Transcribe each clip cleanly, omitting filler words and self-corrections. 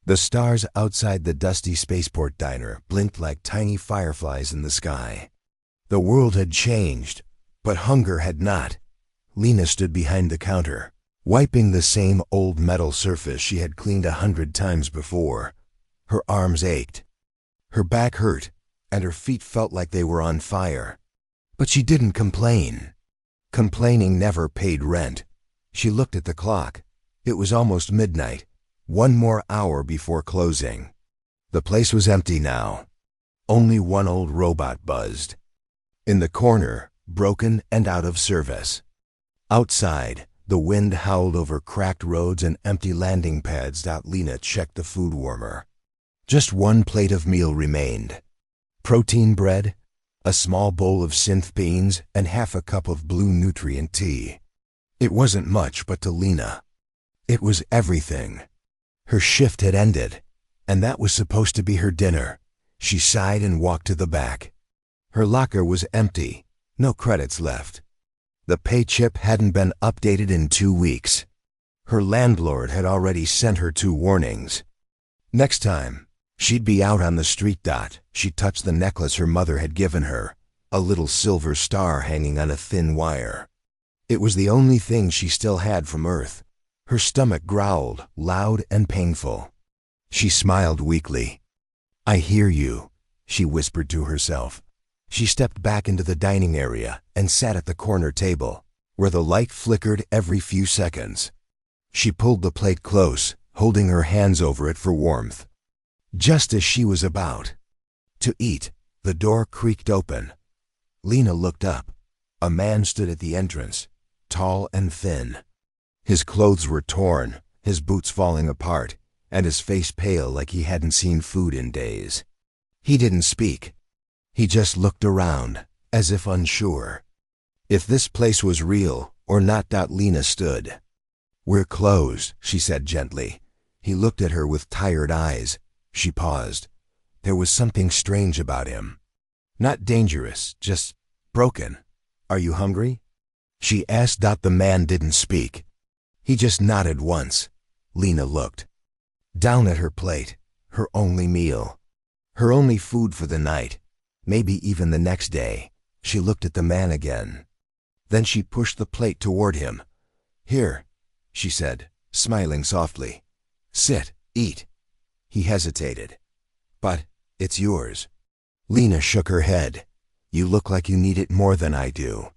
The stars outside the dusty spaceport diner blinked like tiny fireflies in the sky. The world had changed, but hunger had not. Lena stood behind the counter, wiping the same old metal surface she had cleaned 100 times before. Her arms ached. Her back hurt, and her feet felt like they were on fire. But she didn't complain. Complaining never paid rent. She looked at the clock. It was almost midnight, 1 more hour before closing. The place was empty now. Only one old robot buzzed. In the corner, broken and out of service. Outside, the wind howled over cracked roads and empty landing pads. Lena checked the food warmer. Just one plate of meal remained. Protein bread, a small bowl of synth beans, and half a cup of blue nutrient tea. It wasn't much, but to Lena, it was everything. Her shift had ended, and that was supposed to be her dinner. She sighed and walked to the back. Her locker was empty, no credits left. The pay chip hadn't been updated in 2 weeks. Her landlord had already sent her 2 warnings. Next time, she'd be out on the street. She touched the necklace her mother had given her, a little silver star hanging on a thin wire. It was the only thing she still had from Earth. Her stomach growled, loud and painful. She smiled weakly. "I hear you," she whispered to herself. She stepped back into the dining area and sat at the corner table, where the light flickered every few seconds. She pulled the plate close, holding her hands over it for warmth. Just as she was about to eat, the door creaked open. Lena looked up. A man stood at the entrance, tall and thin. His clothes were torn, his boots falling apart, and his face pale like he hadn't seen food in days. He didn't speak. He just looked around, as if unsure. If this place was real or not. Lena stood. "We're closed," she said gently. He looked at her with tired eyes. She paused. There was something strange about him. Not dangerous, just broken. "Are you hungry?" she asked. The man didn't speak. He just nodded once. Lena looked down at her plate, her only meal, her only food for the night, maybe even the next day. She looked at the man again. Then she pushed the plate toward him. "Here," she said, smiling softly. "Sit, eat." He hesitated. "But it's yours." Lena shook her head. "You look like you need it more than I do."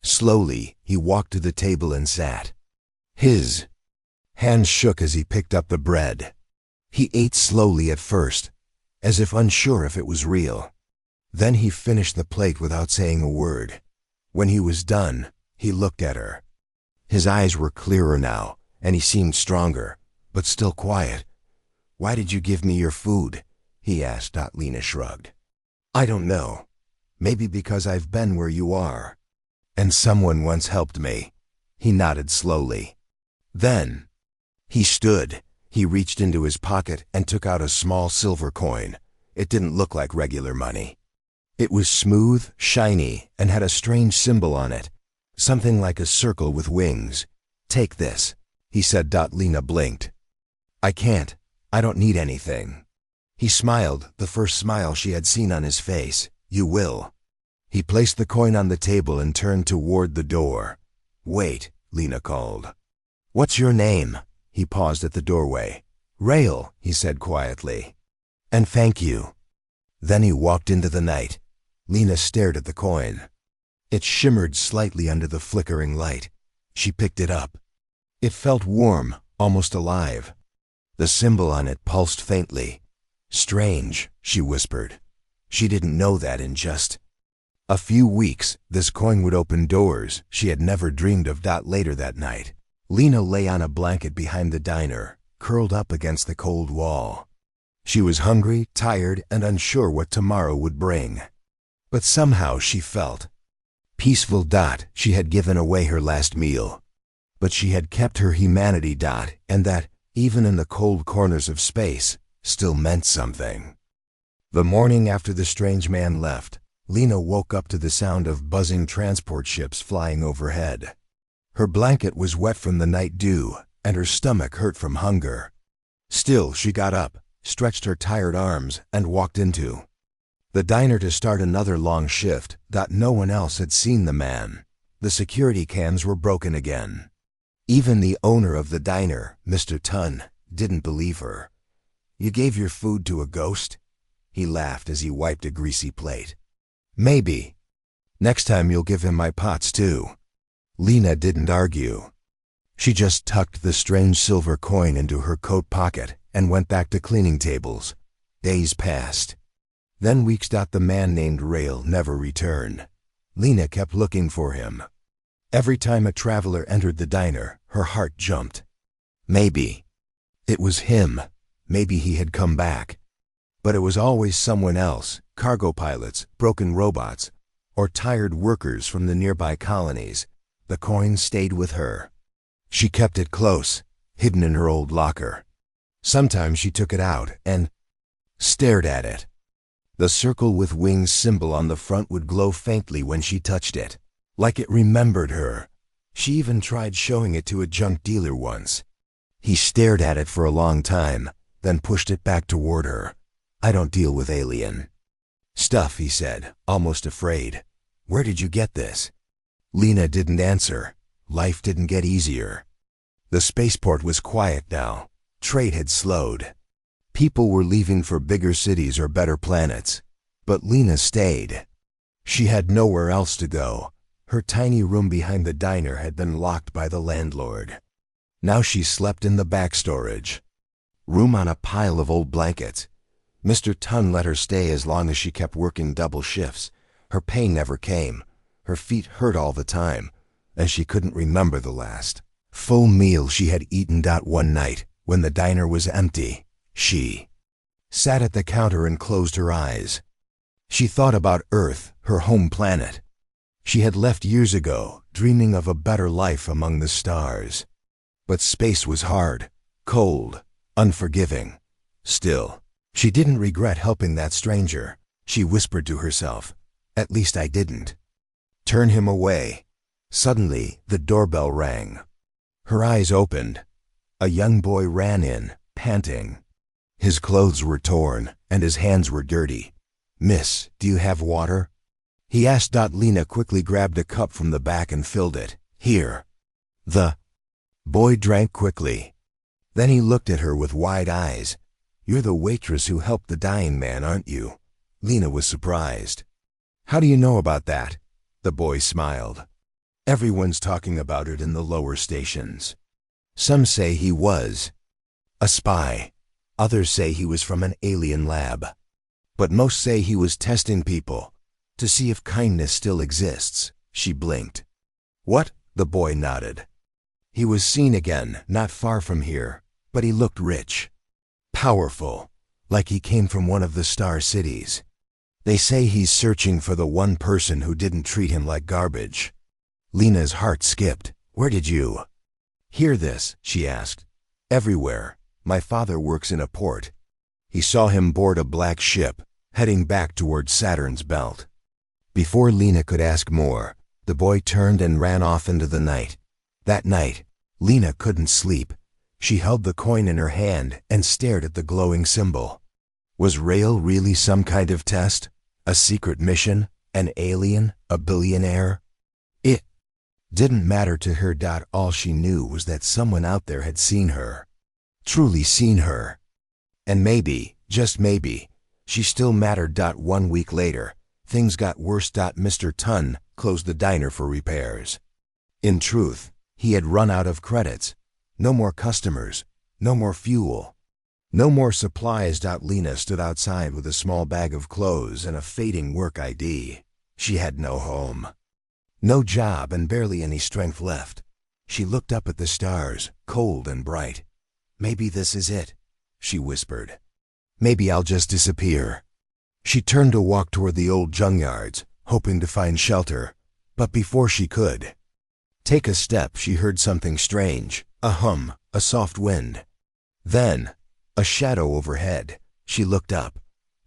Slowly, he walked to the table and sat. His hands shook as he picked up the bread. He ate slowly at first, as if unsure if it was real. Then he finished the plate without saying a word. When he was done, he looked at her. His eyes were clearer now, and he seemed stronger, but still quiet. "Why did you give me your food?" he asked. Lena shrugged. "I don't know. Maybe because I've been where you are. And someone once helped me." He nodded slowly. Then he stood. He reached into his pocket and took out a small silver coin. It didn't look like regular money. It was smooth, shiny, and had a strange symbol on it, something like a circle with wings. "Take this," he said. Lena blinked. "I can't. I don't need anything." He smiled, the first smile she had seen on his face. "You will." He placed the coin on the table and turned toward the door. "Wait," Lena called. "What's your name?" He paused at the doorway. "Rael," he said quietly. "And thank you." Then he walked into the night. Lena stared at the coin. It shimmered slightly under the flickering light. She picked it up. It felt warm, almost alive. The symbol on it pulsed faintly. "Strange," she whispered. She didn't know that in just a few weeks, this coin would open doors she had never dreamed of. Later that night, Lena lay on a blanket behind the diner, curled up against the cold wall. She was hungry, tired, and unsure what tomorrow would bring. But somehow she felt peaceful. She had given away her last meal, but she had kept her humanity. And that, even in the cold corners of space, still meant something. The morning after the strange man left, Lena woke up to the sound of buzzing transport ships flying overhead. Her blanket was wet from the night dew, and her stomach hurt from hunger. Still, she got up, stretched her tired arms, and walked into the diner to start another long shift. No one else had seen the man. The security cams were broken again. Even the owner of the diner, Mr. Tun, didn't believe her. "You gave your food to a ghost?" He laughed as he wiped a greasy plate. "Maybe. Next time you'll give him my pots too." Lena didn't argue. She just tucked the strange silver coin into her coat pocket and went back to cleaning tables. Days passed. Then weeks. The man named Rail never returned. Lena kept looking for him. Every time a traveler entered the diner, her heart jumped. Maybe it was him. Maybe he had come back. But it was always someone else: cargo pilots, broken robots, or tired workers from the nearby colonies. The coin stayed with her. She kept it close, hidden in her old locker. Sometimes she took it out and stared at it. The circle with wings symbol on the front would glow faintly when she touched it, like it remembered her. She even tried showing it to a junk dealer once. He stared at it for a long time, then pushed it back toward her. "I don't deal with alien stuff," he said, almost afraid. "Where did you get this?" Lena didn't answer. Life didn't get easier. The spaceport was quiet now. Trade had slowed. People were leaving for bigger cities or better planets. But Lena stayed. She had nowhere else to go. Her tiny room behind the diner had been locked by the landlord. Now she slept in the back storage room on a pile of old blankets. Mr. Tun let her stay as long as she kept working double shifts. Her pain never came. Her feet hurt all the time, and she couldn't remember the last full meal she had eaten. One night, when the diner was empty, she sat at the counter and closed her eyes. She thought about Earth, her home planet. She had left years ago, dreaming of a better life among the stars. But space was hard, cold, unforgiving. Still, she didn't regret helping that stranger. She whispered to herself, "At least I didn't turn him away." Suddenly, the doorbell rang. Her eyes opened. A young boy ran in, panting. His clothes were torn, and his hands were dirty. "Miss, do you have water?" he asked. Lena quickly grabbed a cup from the back and filled it. "Here." The boy drank quickly. Then he looked at her with wide eyes. "You're the waitress who helped the dying man, aren't you?" Lena was surprised. "How do you know about that?" The boy smiled. "Everyone's talking about it in the lower stations. Some say he was a spy. Others say he was from an alien lab. But most say he was testing people to see if kindness still exists." She blinked. "What?" The boy nodded. "He was seen again, not far from here, but he looked rich, powerful, like he came from one of the star cities. They say he's searching for the one person who didn't treat him like garbage." Lena's heart skipped. "Where did you hear this?" she asked. "Everywhere. My father works in a port. He saw him board a black ship, heading back toward Saturn's belt." Before Lena could ask more, the boy turned and ran off into the night. That night, Lena couldn't sleep. She held the coin in her hand and stared at the glowing symbol. Was Rail really some kind of test? A secret mission? An alien? A billionaire? It didn't matter to her. All she knew was that someone out there had seen her. Truly seen her. And maybe, just maybe, she still mattered. 1 week later, things got worse. Mr. Tun closed the diner for repairs. In truth, he had run out of credits. No more customers, no more fuel, no more supplies. Lena stood outside with a small bag of clothes and a fading work ID. She had no home, no job, and barely any strength left. She looked up at the stars, cold and bright. "Maybe this is it," she whispered. "Maybe I'll just disappear." She turned to walk toward the old junkyards, hoping to find shelter. But before she could take a step, she heard something strange. A hum, a soft wind. Then, a shadow overhead. She looked up.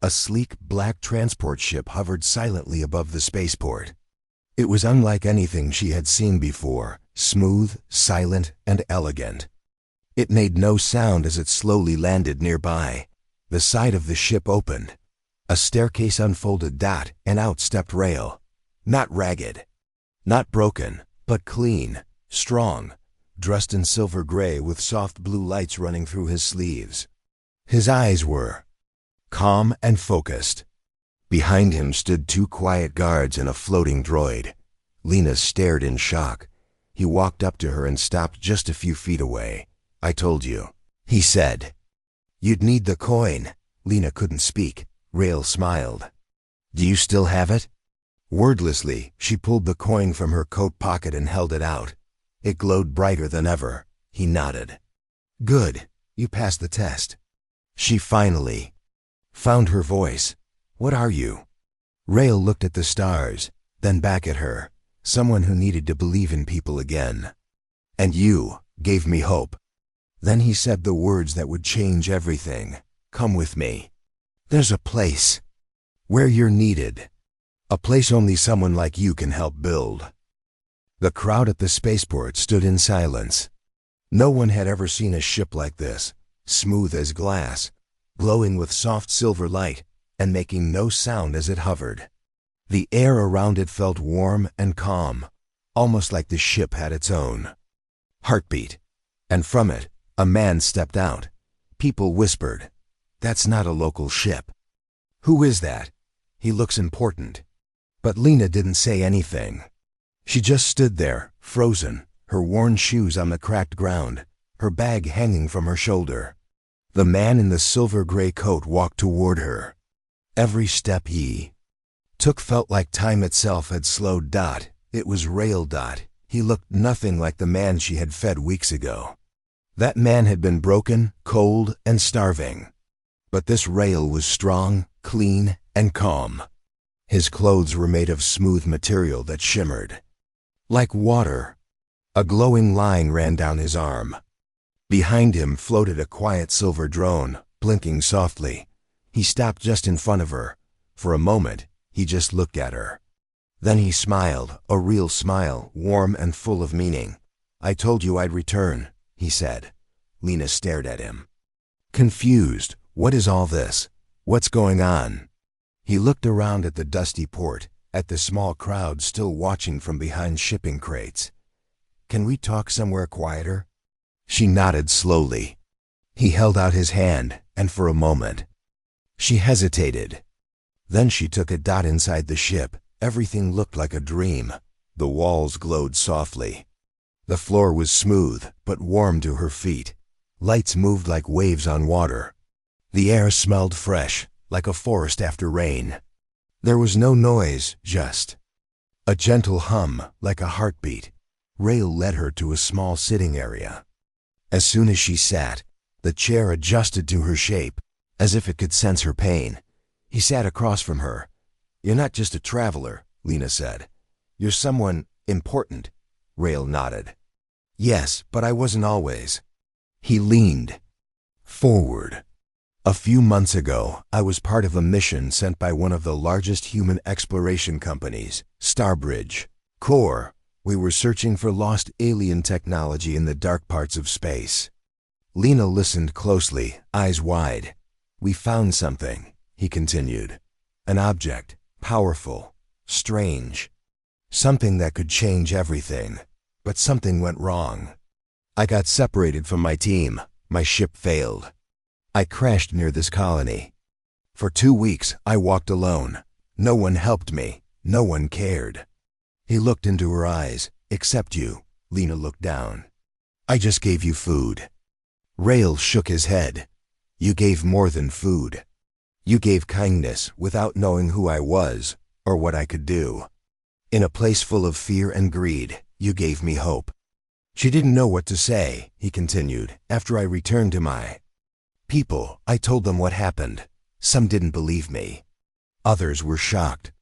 A sleek black transport ship hovered silently above the spaceport. It was unlike anything she had seen before, smooth, silent, and elegant. It made no sound as it slowly landed nearby. The side of the ship opened. A staircase unfolded, and out stepped Rail. Not ragged, not broken, but clean, strong, dressed in silver gray with soft blue lights running through his sleeves. His eyes were calm and focused. Behind him stood 2 quiet guards and a floating droid. Lena stared in shock. He walked up to her and stopped just a few feet away. "I told you," he said. "You'd need the coin." Lena couldn't speak. Rail smiled. "Do you still have it?" Wordlessly, she pulled the coin from her coat pocket and held it out. It glowed brighter than ever. He nodded. "Good. You passed the test." She finally found her voice. "What are you?" Rail looked at the stars, then back at her. Someone who needed to believe in people again. "And you gave me hope." Then he said the words that would change everything. "Come with me. There's a place where you're needed. A place only someone like you can help build." The crowd at the spaceport stood in silence. No one had ever seen a ship like this, smooth as glass, glowing with soft silver light, and making no sound as it hovered. The air around it felt warm and calm, almost like the ship had its own heartbeat. And from it, a man stepped out. People whispered, "That's not a local ship." "Who is that? He looks important." But Lena didn't say anything. She just stood there, frozen, her worn shoes on the cracked ground, her bag hanging from her shoulder. The man in the silver gray coat walked toward her. Every step he took felt like time itself had slowed. It was Rail. He looked nothing like the man she had fed weeks ago. That man had been broken, cold, and starving. But this Rail was strong, clean, and calm. His clothes were made of smooth material that shimmered like water. A glowing line ran down his arm. Behind him floated a quiet silver drone, blinking softly. He stopped just in front of her. For a moment, he just looked at her. Then he smiled, a real smile, warm and full of meaning. "I told you I'd return," he said. Lena stared at him, confused. What is all this? What's going on? He looked around at the dusty port, at the small crowd still watching from behind shipping crates. "Can we talk somewhere quieter?" She nodded slowly. He held out his hand, and for a moment, she hesitated. Then she took a dot inside the ship. Everything looked like a dream. The walls glowed softly. The floor was smooth, but warm to her feet. Lights moved like waves on water. The air smelled fresh, like a forest after rain. There was no noise, just a gentle hum, like a heartbeat. Rail led her to a small sitting area. As soon as she sat, the chair adjusted to her shape, as if it could sense her pain. He sat across from her. "You're not just a traveler," Lena said. "You're someone important." Rail nodded. "Yes, but I wasn't always." He leaned forward. "A few months ago, I was part of a mission sent by one of the largest human exploration companies, Starbridge Corps. We were searching for lost alien technology in the dark parts of space." Lena listened closely, eyes wide. "We found something," he continued. "An object, powerful, strange. Something that could change everything. But something went wrong. I got separated from my team. My ship failed. I crashed near this colony. For 2 weeks, I walked alone. No one helped me. No one cared." He looked into her eyes. "Except you." Lena looked down. "I just gave you food." Rail shook his head. "You gave more than food. You gave kindness without knowing who I was or what I could do. In a place full of fear and greed, you gave me hope." She didn't know what to say, he continued. "After I returned to my people, I told them what happened. Some didn't believe me. Others were shocked.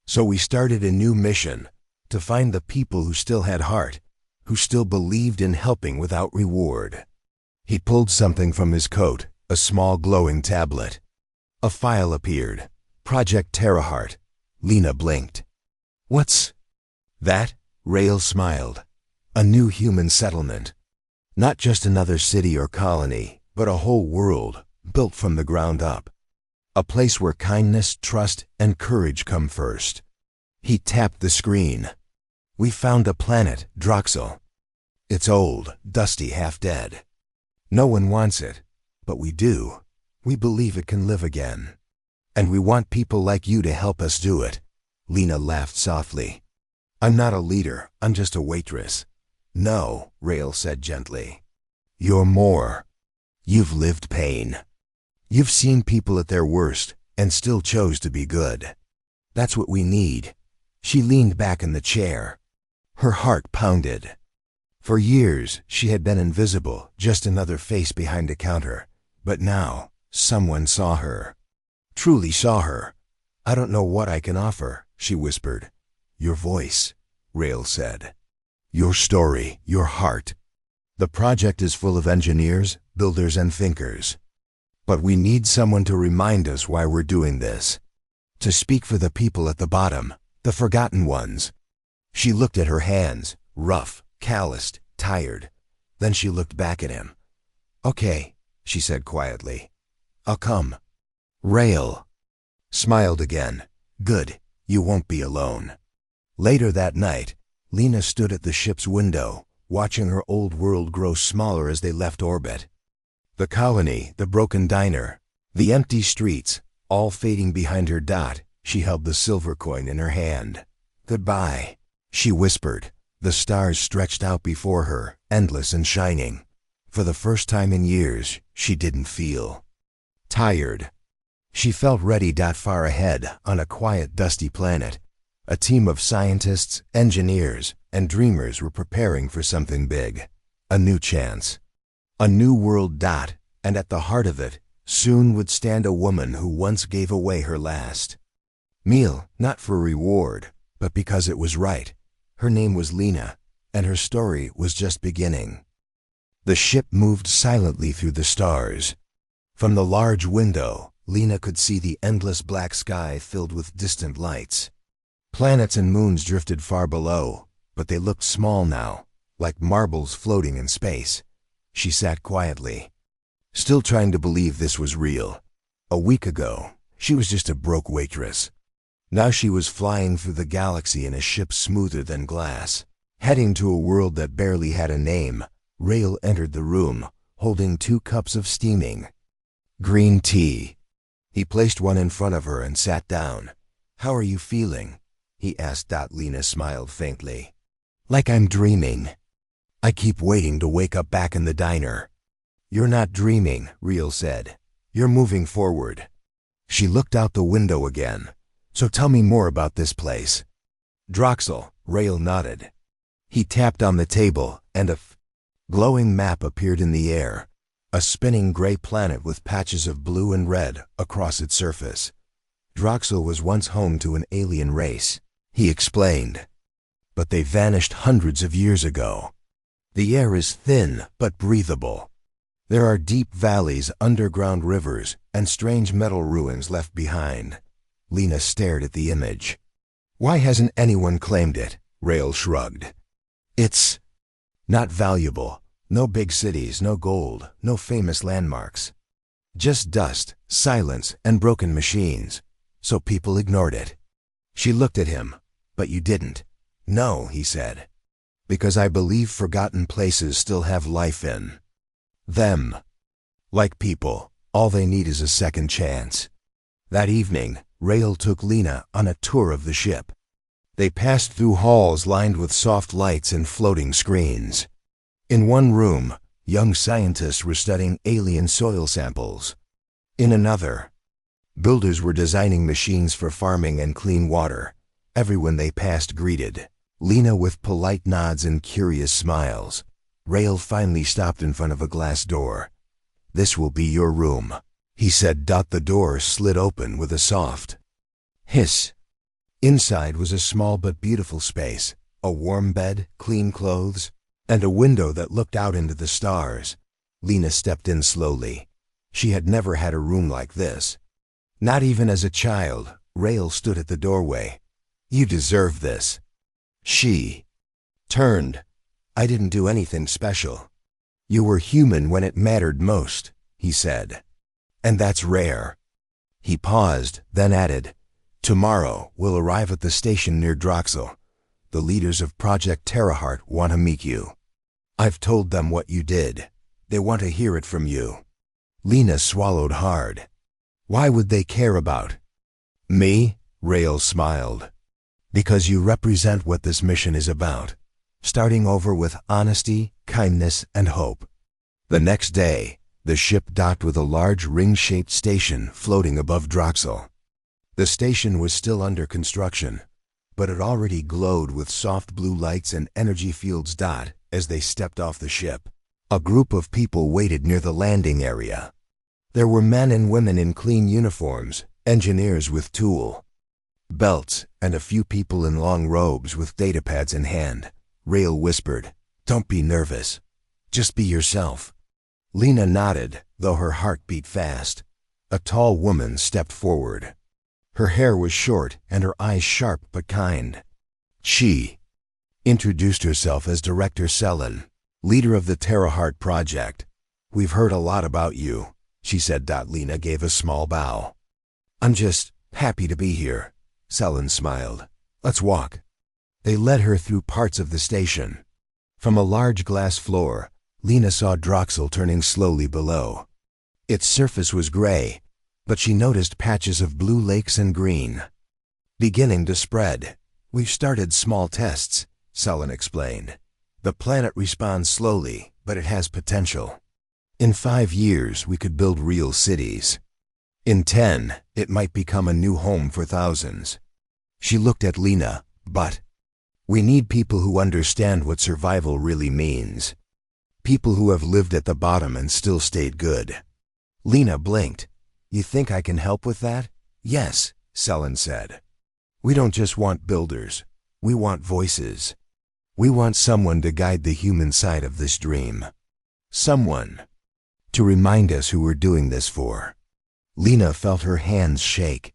So we started a new mission, to find the people who still had heart, who still believed in helping without reward." He pulled something from his coat, a small glowing tablet. A file appeared. Project Terraheart. Lena blinked. "What's that?" Rail smiled. "A new human settlement. Not just another city or colony, but a whole world, built from the ground up. A place where kindness, trust, and courage come first. He tapped the screen. We found a planet, Droxel. It's old, dusty, half-dead. No one wants it, but we do. We believe it can live again. And we want people like you to help us do it. Lena laughed softly. I'm not a leader, I'm just a waitress. No, Rael said gently. You're more. You've lived pain. You've seen people at their worst and still chose to be good. That's what we need. She leaned back in the chair. Her heart pounded. For years, she had been invisible, just another face behind a counter. But now, someone saw her. Truly saw her. I don't know what I can offer, she whispered. Your voice, Rael said. Your story, your heart. The project is full of engineers, builders, and thinkers. But we need someone to remind us why we're doing this. To speak for the people at the bottom, the forgotten ones. She looked at her hands, rough, calloused, tired. Then she looked back at him. Okay, she said quietly. I'll come. Rael smiled again. Good, you won't be alone. Later that night, Lena stood at the ship's window, watching her old world grow smaller as they left orbit. The colony, the broken diner, the empty streets, all fading behind her dot. She held the silver coin in her hand. Goodbye, she whispered. The stars stretched out before her, endless and shining. For the first time in years, she didn't feel tired. She felt ready. Far ahead, on a quiet, dusty planet, a team of scientists, engineers, and dreamers were preparing for something big. A new chance. A new world. And at the heart of it, soon would stand a woman who once gave away her last meal, not for reward, but because it was right. Her name was Lena, and her story was just beginning. The ship moved silently through the stars. From the large window, Lena could see the endless black sky filled with distant lights. Planets and moons drifted far below, but they looked small now, like marbles floating in space. She sat quietly, still trying to believe this was real. A week ago, she was just a broke waitress. Now she was flying through the galaxy in a ship smoother than glass, heading to a world that barely had a name. Rael entered the room, holding 2 cups of steaming green tea. He placed one in front of her and sat down. How are you feeling? He asked. Lena smiled faintly. Like I'm dreaming. I keep waiting to wake up back in the diner. You're not dreaming, Rael said. You're moving forward. She looked out the window again. So tell me more about this place. Droxel, Rael nodded. He tapped on the table, and a glowing map appeared in the air. A spinning gray planet with patches of blue and red across its surface. Droxel was once home to an alien race, he explained. But they vanished hundreds of years ago. The air is thin but breathable. There are deep valleys, underground rivers, and strange metal ruins left behind. Lena stared at the image. Why hasn't anyone claimed it? Rael shrugged. It's not valuable. No big cities, no gold, no famous landmarks. Just dust, silence, and broken machines. So people ignored it. She looked at him. But you didn't. No, he said. Because I believe forgotten places still have life in them. Like people, all they need is a second chance. That evening, Rael took Lena on a tour of the ship. They passed through halls lined with soft lights and floating screens. In one room, young scientists were studying alien soil samples. In another, builders were designing machines for farming and clean water. Everyone they passed greeted Lena with polite nods and curious smiles. Rael finally stopped in front of a glass door. This will be your room, he said. The door slid open with a soft hiss. Inside was a small but beautiful space, a warm bed, clean clothes, and a window that looked out into the stars. Lena stepped in slowly. She had never had a room like this. Not even as a child. Rael stood at the doorway. You deserve this. She turned. I didn't do anything special. You were human when it mattered most, he said. And that's rare. He paused, then added, Tomorrow we'll arrive at the station near Droxel. The leaders of Project Terraheart want to meet you. I've told them what you did. They want to hear it from you. Lena swallowed hard. Why would they care about me? Rael smiled. Because you represent what this mission is about, starting over with honesty, kindness, and hope. The next day, the ship docked with a large ring-shaped station floating above Droxel. The station was still under construction, but it already glowed with soft blue lights and energy fields. As they stepped off the ship, a group of people waited near the landing area. There were men and women in clean uniforms, engineers with tool belts, and a few people in long robes with datapads in hand. Rael whispered, Don't be nervous. Just be yourself. Lena nodded, though her heart beat fast. A tall woman stepped forward. Her hair was short and her eyes sharp but kind. She introduced herself as Director Selen, leader of the Terraheart Project. We've heard a lot about you, she said. Lena gave a small bow. I'm just happy to be here, Selen smiled. Let's walk. They led her through parts of the station. From a large glass floor, Lena saw Droxel turning slowly below. Its surface was gray, but she noticed patches of blue lakes and green beginning to spread. We've started small tests, Selen explained. The planet responds slowly, but it has potential. In 5 years, we could build real cities. In 10, it might become a new home for thousands. She looked at Lena, but we need people who understand what survival really means. People who have lived at the bottom and still stayed good. Lena blinked. You think I can help with that? Yes, Selen said. We don't just want builders. We want voices. We want someone to guide the human side of this dream. Someone to remind us who we're doing this for. Lena felt her hands shake.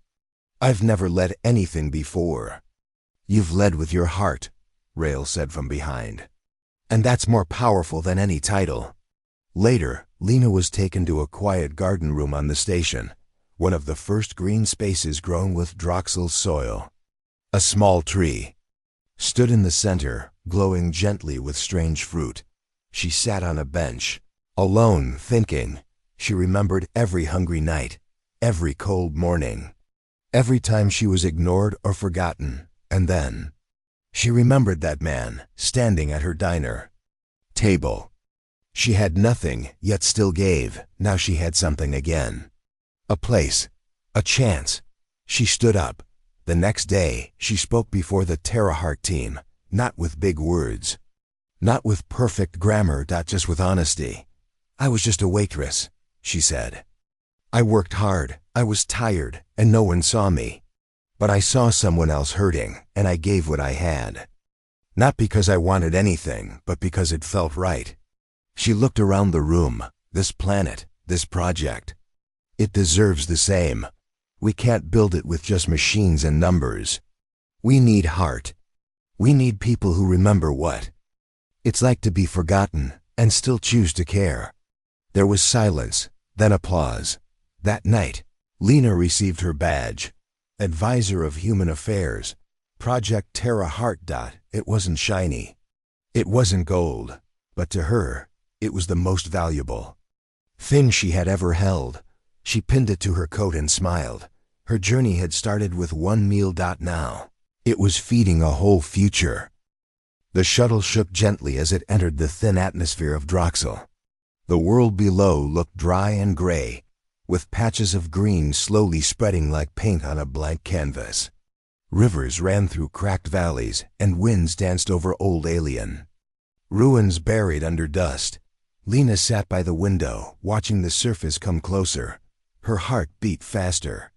I've never led anything before. You've led with your heart, Rael said from behind. And that's more powerful than any title. Later, Lena was taken to a quiet garden room on the station, one of the first green spaces grown with Droxel's soil. A small tree stood in the center, glowing gently with strange fruit. She sat on a bench, alone, thinking. She remembered every hungry night, every cold morning, every time she was ignored or forgotten. And then she remembered that man standing at her diner table. She had nothing, yet still gave. Now she had something again. A place, a chance. She stood up. The next day, she spoke before the Terraheart team, not with big words, not with perfect grammar, just with honesty. I was just a waitress, she said. I worked hard, I was tired, and no one saw me. But I saw someone else hurting, and I gave what I had. Not because I wanted anything, but because it felt right. She looked around the room. This planet, this project. It deserves the same. We can't build it with just machines and numbers. We need heart. We need people who remember what it's like to be forgotten and still choose to care. There was silence, then applause. That night, Lena received her badge. Advisor of Human Affairs, Project Terraheart. It wasn't shiny. It wasn't gold, but to her, it was the most valuable thing she had ever held. She pinned it to her coat and smiled. Her journey had started with one meal. Now, it was feeding a whole future. The shuttle shook gently as it entered the thin atmosphere of Droxel. The world below looked dry and gray, with patches of green slowly spreading like paint on a blank canvas. Rivers ran through cracked valleys, and winds danced over old alien ruins buried under dust. Lena sat by the window, watching the surface come closer. Her heart beat faster.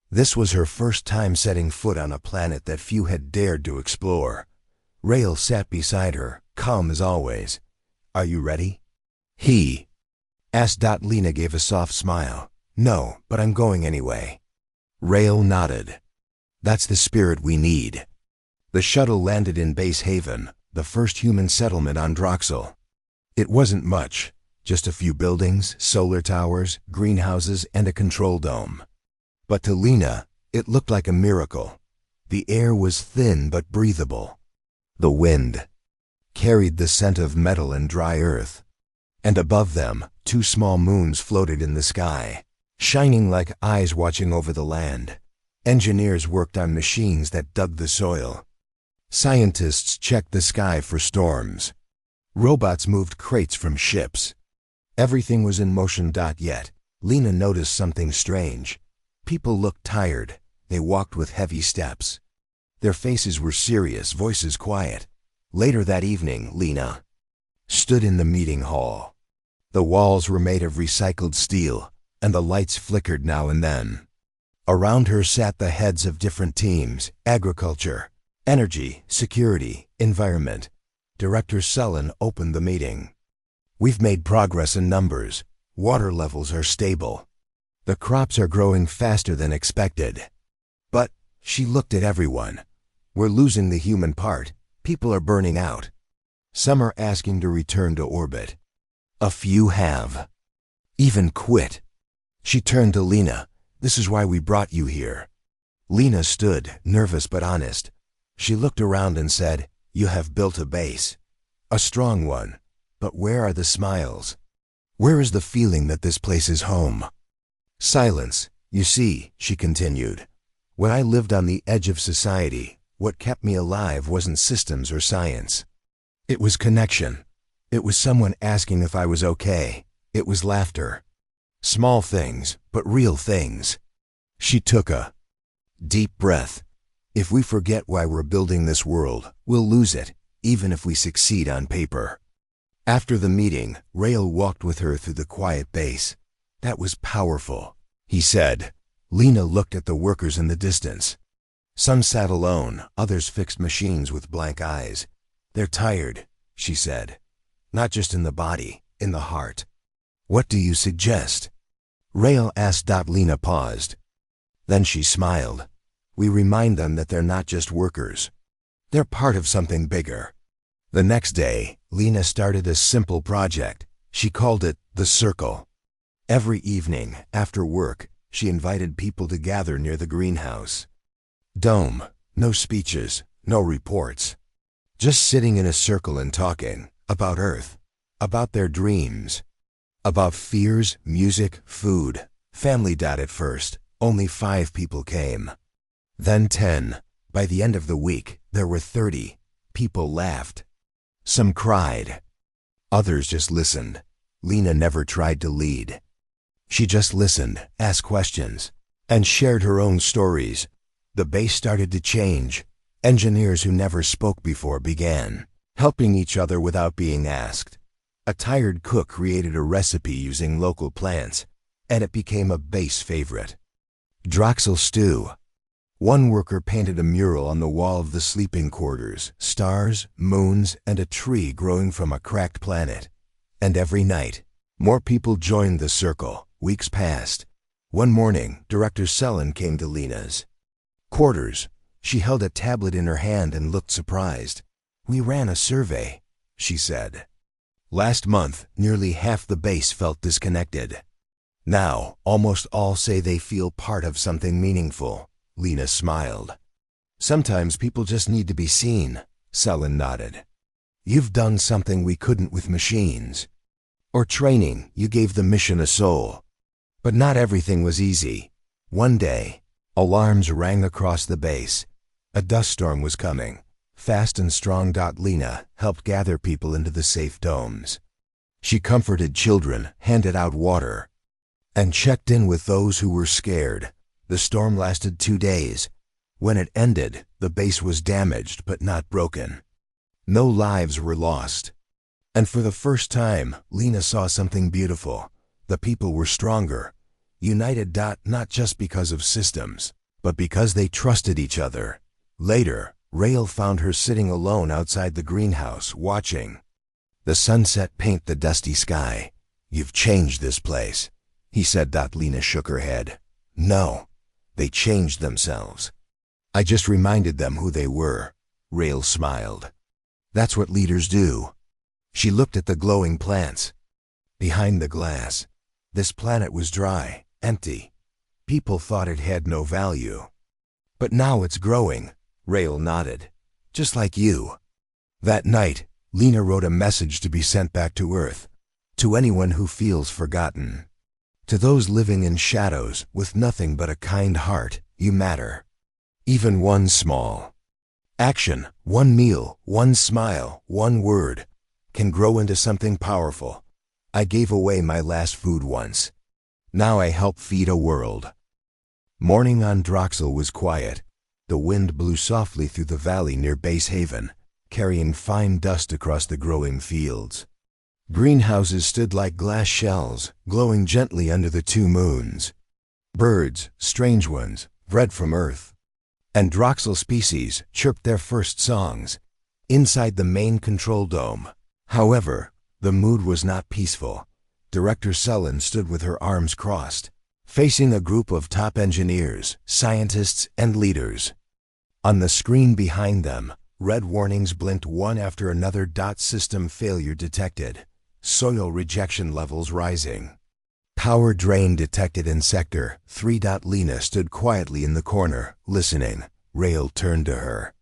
This was her first time setting foot on a planet that few had dared to explore. Rael sat beside her, calm as always. Are you ready? He asked. Lena gave a soft smile. No, but I'm going anyway. Rael nodded. That's the spirit we need. The shuttle landed in Base Haven, the first human settlement on Droxel. It wasn't much, Just a few buildings, solar towers, greenhouses, and a control dome. But to Lena, it looked like a miracle. The air was thin but breathable. The wind carried the scent of metal and dry earth. And above them, 2 small moons floated in the sky, shining like eyes watching over the land. Engineers worked on machines that dug the soil. Scientists checked the sky for storms. Robots moved crates from ships. Everything was in motion. Yet, Lena noticed something strange. People looked tired. They walked with heavy steps. Their faces were serious, voices quiet. Later that evening, Lena stood in the meeting hall. The walls were made of recycled steel, and the lights flickered now and then. Around her sat the heads of different teams: agriculture, energy, security, environment. Director Sullen opened the meeting. "We've made progress in numbers. Water levels are stable. The crops are growing faster than expected. But," she looked at everyone, "we're losing the human part. People are burning out. Some are asking to return to orbit. A few have even quit." She turned to Lena. "This is why we brought you here." Lena stood, nervous but honest. She looked around and said, "You have built a base. A strong one. But where are the smiles? Where is the feeling that this place is home?" Silence. "You see," she continued, "when I lived on the edge of society, what kept me alive wasn't systems or science. It was connection. It was someone asking if I was okay. It was laughter. Small things, but real things." She took a deep breath. "If we forget why we're building this world, we'll lose it, even if we succeed on paper." After the meeting, Rael walked with her through the quiet base. "That was powerful," he said. Lena looked at the workers in the distance. Some sat alone, others fixed machines with blank eyes. "They're tired," she said. "Not just in the body, in the heart." "What do you suggest?" Rael asked. Lena paused. Then she smiled. "We remind them that they're not just workers. They're part of something bigger." The next day, Lena started a simple project. She called it the Circle. Every evening, after work, she invited people to gather near the greenhouse dome. No speeches, no reports. Just sitting in a circle and talking about Earth, about their dreams, about fears, music, food, family. At first, only 5 people came. Then 10. By the end of the week, there were 30. People laughed. Some cried. Others just listened. Lena never tried to lead. She just listened, asked questions, and shared her own stories. The base started to change. Engineers who never spoke before began helping each other without being asked. A tired cook created a recipe using local plants, and it became a base favorite. Droxel stew. One worker painted a mural on the wall of the sleeping quarters: stars, moons, and a tree growing from a cracked planet. And every night, more people joined the circle. Weeks passed. One morning, Director Sullen came to Lena's quarters. She held a tablet in her hand and looked surprised. "We ran a survey," she said. "Last month, nearly half the base felt disconnected. Now, almost all say they feel part of something meaningful." Lena smiled. "Sometimes people just need to be seen," Sullen nodded. "You've done something we couldn't with machines. Or training, you gave the mission a soul. But not everything was easy. One day, alarms rang across the base. A dust storm was coming, fast and strong. Lena helped gather people into the safe domes. She comforted children, handed out water, and checked in with those who were scared. The storm lasted 2 days. When it ended, the base was damaged but not broken. No lives were lost. And for the first time, Lena saw something beautiful. The people were stronger, united. Not just because of systems, but because they trusted each other. Later, Rael found her sitting alone outside the greenhouse, watching the sunset paint the dusty sky. "You've changed this place," he said. Lena shook her head. "No, they changed themselves. I just reminded them who they were." Rael smiled. "That's what leaders do." She looked at the glowing plants. Behind the glass, this planet was dry, empty. People thought it had no value. But now it's growing, Rael nodded. Just like you. That night, Lena wrote a message to be sent back to Earth. To anyone who feels forgotten. To those living in shadows with nothing but a kind heart, you matter. Even one small action, one meal, one smile, one word, can grow into something powerful. I gave away my last food once. Now I help feed a world. Morning on Droxel was quiet. The wind blew softly through the valley near Base Haven, carrying fine dust across the growing fields. Greenhouses stood like glass shells, glowing gently under the two moons. Birds, strange ones, bred from Earth, and Droxel species chirped their first songs inside the main control dome. However, the mood was not peaceful. Director Sellen stood with her arms crossed, facing a group of top engineers, scientists, and leaders. On the screen behind them, red warnings blinked one after another. System failure detected. Soil rejection levels rising. Power drain detected in Sector 3. Lena stood quietly in the corner, listening. Rael turned to her.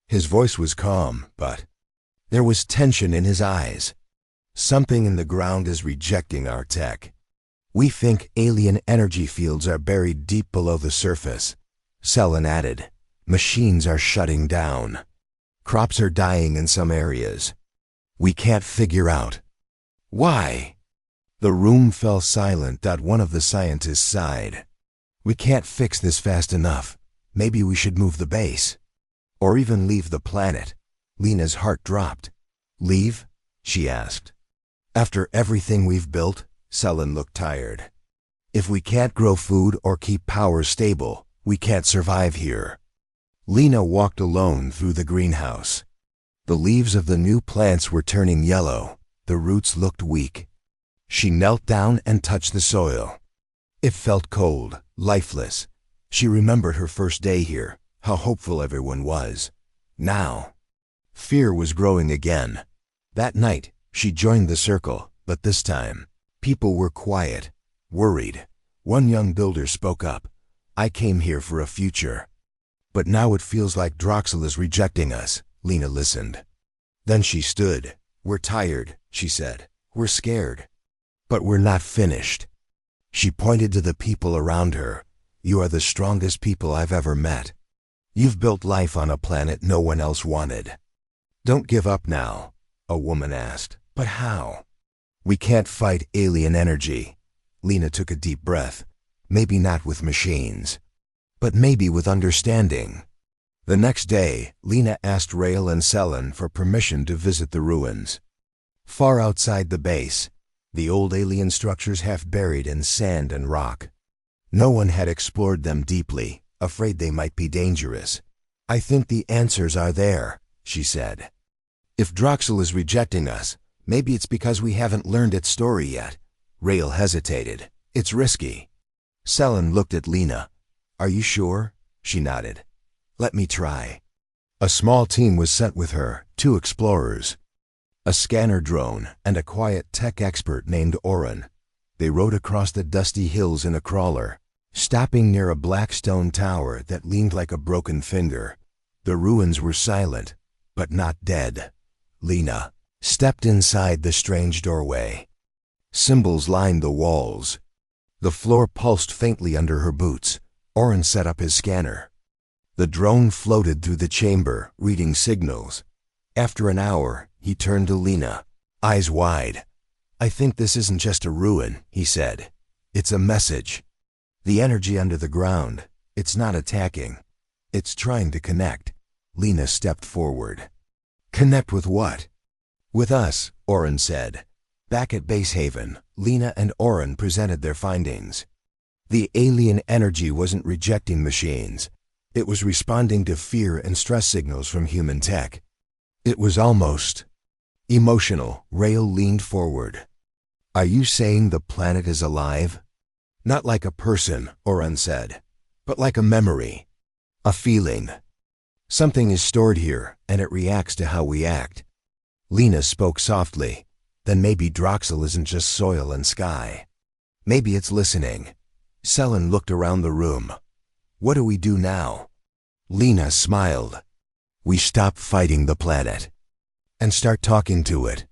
His voice was calm, but there was tension in his eyes. Something in the ground is rejecting our tech. We think alien energy fields are buried deep below the surface. Sellen added. Machines are shutting down. Crops are dying in some areas. We can't figure out why. The room fell silent. One of the scientists sighed. We can't fix this fast enough. Maybe we should move the base. Or even leave the planet. Lena's heart dropped. Leave? She asked. After everything we've built? Sellen looked tired. If we can't grow food or keep power stable, we can't survive here. Lena walked alone through the greenhouse. The leaves of the new plants were turning yellow. The roots looked weak. She knelt down and touched the soil. It felt cold, lifeless. She remembered her first day here, how hopeful everyone was. Now, fear was growing again. That night, she joined the circle, but this time, people were quiet, worried. One young builder spoke up. I came here for a future. But now it feels like Droxel is rejecting us. Lena listened. Then she stood. We're tired, she said. We're scared. But we're not finished. She pointed to the people around her. You are the strongest people I've ever met. You've built life on a planet no one else wanted. Don't give up now, a woman asked. But how? We can't fight alien energy. Lena took a deep breath. Maybe not with machines, but maybe with understanding. The next day, Lena asked Rael and Sellen for permission to visit the ruins. Far outside the base, the old alien structures half buried in sand and rock. No one had explored them deeply, afraid they might be dangerous. I think the answers are there, she said. If Droxel is rejecting us, maybe it's because we haven't learned its story yet. Rael hesitated. It's risky. Sellen looked at Lena. Are you sure? She nodded. Let me try. A small team was sent with her, 2 explorers, a scanner drone, and a quiet tech expert named Oren. They rode across the dusty hills in a crawler, stopping near a black stone tower that leaned like a broken finger. The ruins were silent, but not dead. Lena stepped inside the strange doorway. Symbols lined the walls. The floor pulsed faintly under her boots. Oren set up his scanner. The drone floated through the chamber, reading signals. After an hour, he turned to Lena, eyes wide. I think this isn't just a ruin, he said. It's a message. The energy under the ground, it's not attacking. It's trying to connect. Lena stepped forward. Connect with what? With us, Oren said. Back at Base Haven, Lena and Oren presented their findings. The alien energy wasn't rejecting machines. It was responding to fear and stress signals from human tech. It was almost emotional. Rael leaned forward. Are you saying the planet is alive? Not like a person, Oren said, but like a memory, a feeling. Something is stored here, and it reacts to how we act. Lena spoke softly. then maybe Droxel isn't just soil and sky. Maybe it's listening. Selen looked around the room. What do we do now? Lena smiled. We stop fighting the planet and start talking to it.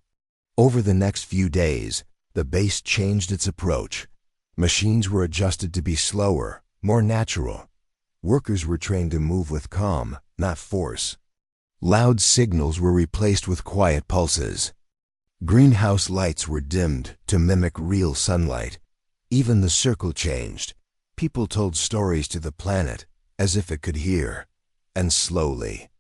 Over the next few days, the base changed its approach. Machines were adjusted to be slower, more natural. Workers were trained to move with calm, not force. Loud signals were replaced with quiet pulses. Greenhouse lights were dimmed to mimic real sunlight. Even the circle changed. People told stories to the planet as if it could hear. And slowly,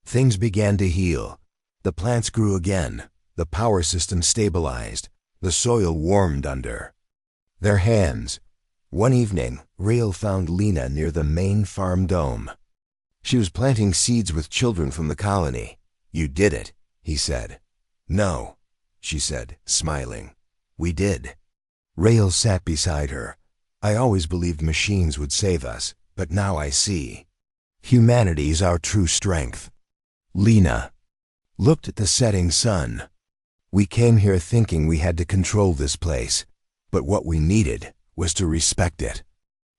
things began to heal. The plants grew again. The power system stabilized. The soil warmed under their hands. One evening, Rael found Lena near the main farm dome. She was planting seeds with children from the colony. You did it, he said. No, she said, smiling. We did. Rael sat beside her. I always believed machines would save us, but now I see. Humanity's our true strength. Lena looked at the setting sun. We came here thinking we had to control this place, but what we needed was to respect it.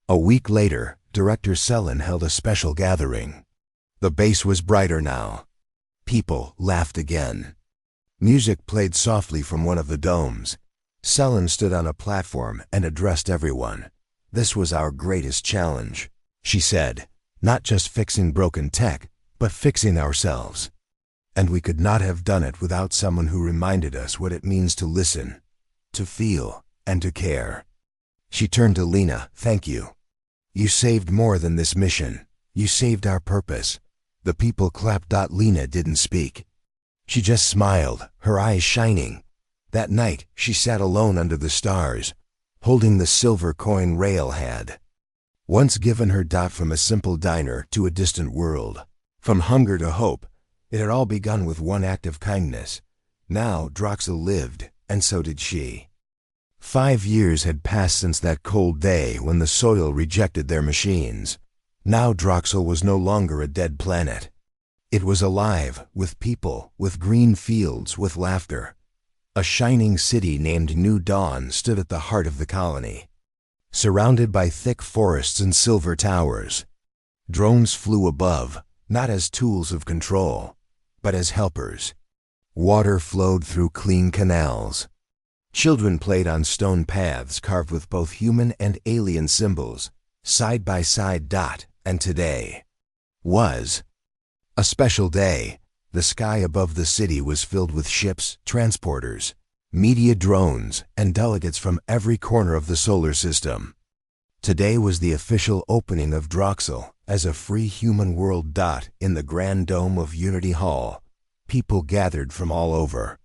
A week later, Director Selen held a special gathering. The base was brighter now. People laughed again. Music played softly from one of the domes. Selen stood on a platform and addressed everyone. This was our greatest challenge, she said. Not just fixing broken tech, but fixing ourselves. And we could not have done it without someone who reminded us what it means to listen, to feel, and to care. She turned to Lena. Thank you. You saved more than this mission. You saved our purpose. The people clapped. Lena didn't speak. She just smiled, her eyes shining. That night, she sat alone under the stars, holding the silver coin Rael had once given her. From a simple diner to a distant world, from hunger to hope, it had all begun with one act of kindness. Now Droxel lived, and so did she. 5 years had passed since that cold day when the soil rejected their machines. Now Droxel was no longer a dead planet. It was alive, with people, with green fields, with laughter. A shining city named New Dawn stood at the heart of the colony, surrounded by thick forests and silver towers. Drones flew above, not as tools of control, but as helpers. Water flowed through clean canals. Children played on stone paths carved with both human and alien symbols, side by side. And today was a special day. The sky above the city was filled with ships, transporters, media drones, and delegates from every corner of the solar system. Today was the official opening of Droxel as a free human world. In the grand dome of Unity Hall, people gathered from all over.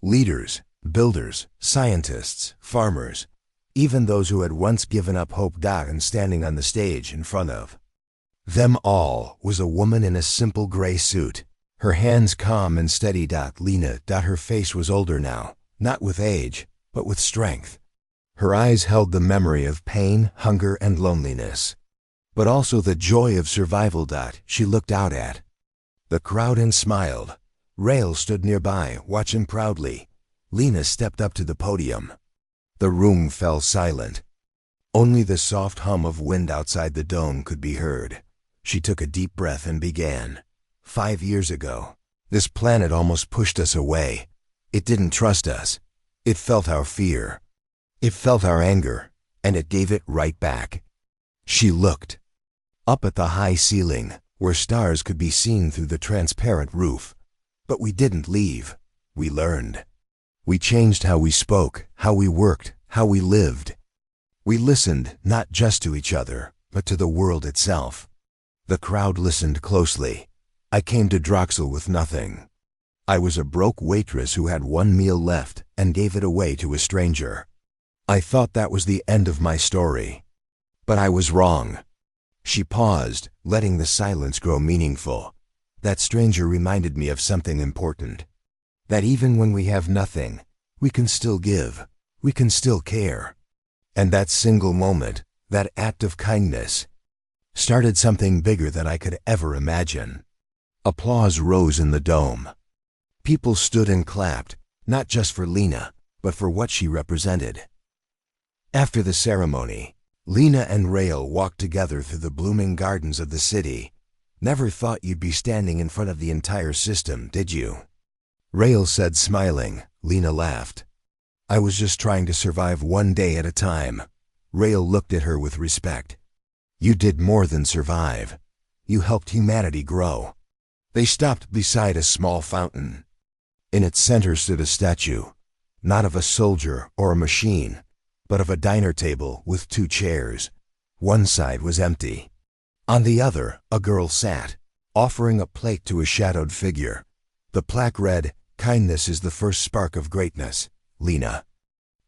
Leaders, builders, scientists, farmers, even those who had once given up hope. And standing on the stage in front of them all was a woman in a simple gray suit, her hands calm and steady. Lena. Her face was older now, not with age, but with strength. Her eyes held the memory of pain, hunger, and loneliness, but also the joy of survival. She looked out at the crowd and smiled. Rael stood nearby, watching proudly. Lena stepped up to the podium. The room fell silent. Only the soft hum of wind outside the dome could be heard. She took a deep breath and began. 5 years ago, this planet almost pushed us away. It didn't trust us. It felt our fear. It felt our anger, and it gave it right back. She looked up at the high ceiling, where stars could be seen through the transparent roof. But we didn't leave. We learned. We changed how we spoke, how we worked, how we lived. We listened not just to each other, but to the world itself. The crowd listened closely. I came to Droxel with nothing. I was a broke waitress who had one meal left and gave it away to a stranger. I thought that was the end of my story. But I was wrong. She paused, letting the silence grow meaningful. That stranger reminded me of something important. That even when we have nothing, we can still give. We can still care. And that single moment, that act of kindness, started something bigger than I could ever imagine. Applause rose in the dome. People stood and clapped. not just for Lena, but for what she represented. After the ceremony, Lena and Rael walked together through the blooming gardens of the city. "Never thought you'd be standing in front of the entire system, did you?" Rael said, smiling. Lena laughed. "I was just trying to survive one day at a time." Rael looked at her with respect. "You did more than survive. You helped humanity grow." They stopped beside a small fountain. In its center stood a statue, not of a soldier or a machine, but of a diner table with 2 chairs. One side was empty. On the other, a girl sat, offering a plate to a shadowed figure. The plaque read, "Kindness is the first spark of greatness." Lena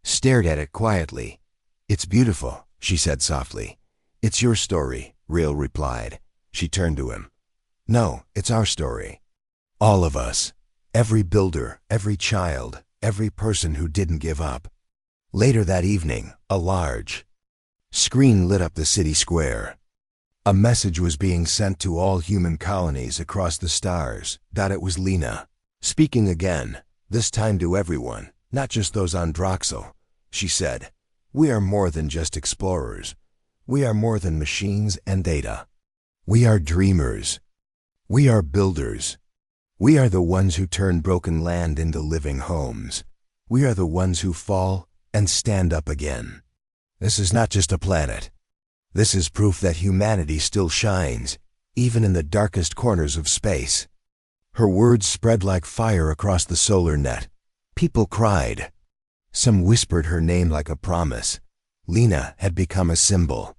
stared at it quietly. "It's beautiful," she said softly. "It's your story," Rael replied. She turned to him. "No, it's our story. All of us. Every builder, every child, every person who didn't give up." Later that evening, a large screen lit up the city square. A message was being sent to all human colonies across the stars. It was Lena, speaking again, this time to everyone, not just those on Droxel. She said, "We are more than just explorers. We are more than machines and data. We are dreamers. We are builders. We are the ones who turn broken land into living homes. We are the ones who fall and stand up again. This is not just a planet. This is proof that humanity still shines, even in the darkest corners of space." Her words spread like fire across the solar net. People cried. Some whispered her name like a promise. Lena had become a symbol,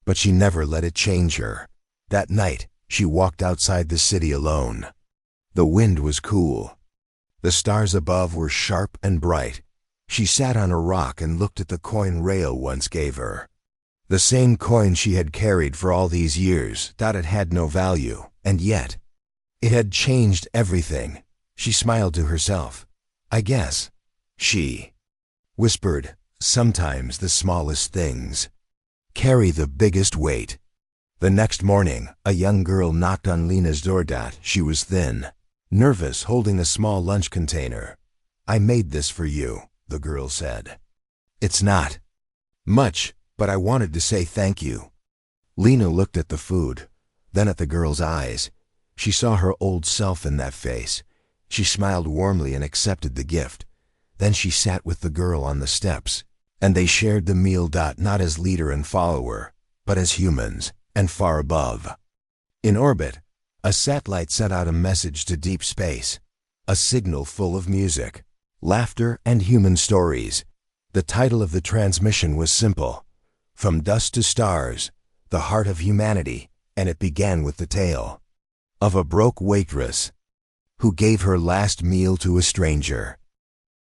but she never let it change her. That night, she walked outside the city alone. The wind was cool. The stars above were sharp and bright. She sat on a rock and looked at the coin Rael once gave her. The same coin she had carried for all these years. It had no value, and yet, it had changed everything. She smiled to herself. "I guess," she whispered, "sometimes the smallest things carry the biggest weight." The next morning, a young girl knocked on Lena's door. She was thin, nervous, holding a small lunch container. "I made this for you," the girl said. "It's not much, but I wanted to say thank you." Lena looked at the food, then at the girl's eyes. She saw her old self in that face. She smiled warmly and accepted the gift. Then she sat with the girl on the steps, and they shared the meal. Not as leader and follower, but as humans, and far above. In orbit, a satellite sent out a message to deep space, a signal full of music, laughter, and human stories. The title of the transmission was simple, "From Dust to Stars, the Heart of Humanity," and it began with the tale of a broke waitress who gave her last meal to a stranger.